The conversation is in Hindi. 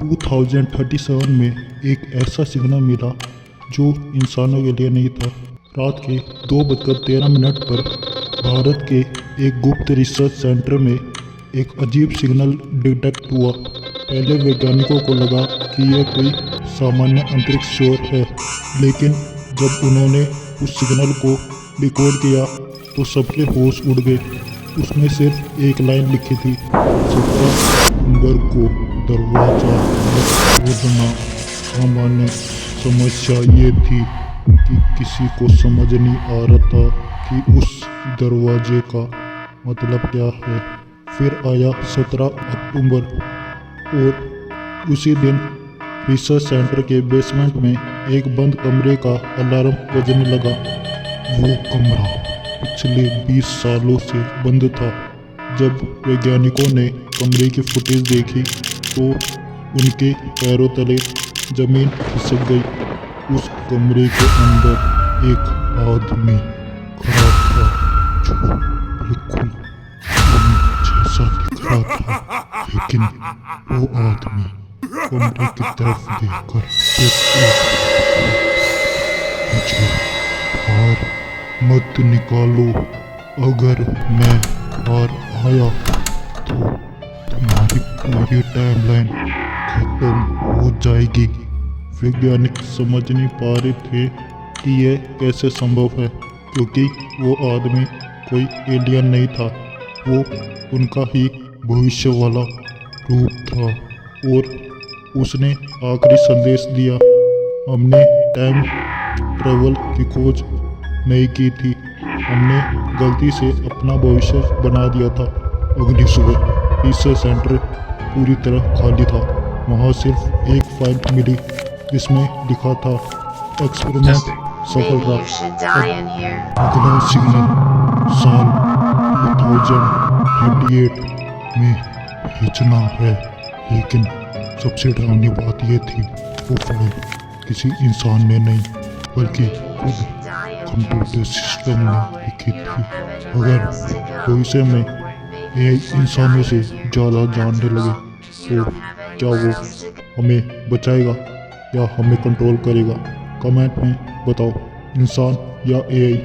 2037 में एक ऐसा सिग्नल मिला जो इंसानों के लिए नहीं था। रात के 2:13 पर भारत के एक गुप्त रिसर्च सेंटर में एक अजीब सिग्नल डिटेक्ट हुआ। पहले वैज्ञानिकों को लगा कि यह कोई सामान्य अंतरिक्ष शोर है, लेकिन जब उन्होंने उस सिग्नल को रिकॉर्ड किया तो सबके होश उड़ गए। उसमें सिर्फ एक लाइन लिखी थी, 17 नवंबर को दरवाजा खोलना। सामान्य समस्या ये थी कि किसी को समझ नहीं आ रहा था कि उस दरवाजे का मतलब क्या है। फिर आया 17 अक्टूबर और उसी दिन रिसर्च सेंटर के बेसमेंट में एक बंद कमरे का अलार्म बजने लगा। वो कमरा पिछले 20 सालों से बंद था। जब वैज्ञानिकों ने कमरे की फुटेज देखी तो उनके पैरों तले जमीन खिसक गई। उस कमरे के अंदर एक आदमी खड़ा था जो बिल्कुल जैसा दिख रहा था, लेकिन वो आदमी कमरे की तरफ देखकर मुझे बाहर मत निकालो, अगर मैं बाहर आया तो तुम्हारी पूरी टाइमलाइन खत्म हो जाएगी। वैज्ञानिक समझ नहीं पा रहे थे कि यह कैसे संभव है, क्योंकि वो आदमी कोई एलियन नहीं था, वो उनका ही भविष्य वाला रूप था और उसने आखिरी संदेश दिया। हमने टाइम ट्रेवल की खोज नहीं की थी, हमने गलती से अपना भविष्य बना दिया था। अगली सुबह रिसर्च सेंटर पूरी तरह खाली था। वहाँ सिर्फ एक फाइल मिली जिसमें लिखा था, एक्सपेरिमेंट सफल रहा। अगला सिग्नल साल 2038 में भेजना है। लेकिन सबसे डरावनी बात यह थी, वो फाइल किसी इंसान ने नहीं बल्कि खुद कंप्यूटर सिस्टम ने लिखी थी। अगर भविष्य में ये इंसानों से ज़्यादा जानने लगे तो क्या वो हमें बचाएगा या हमें कंट्रोल करेगा? कमेंट में बताओ, इंसान या एआई।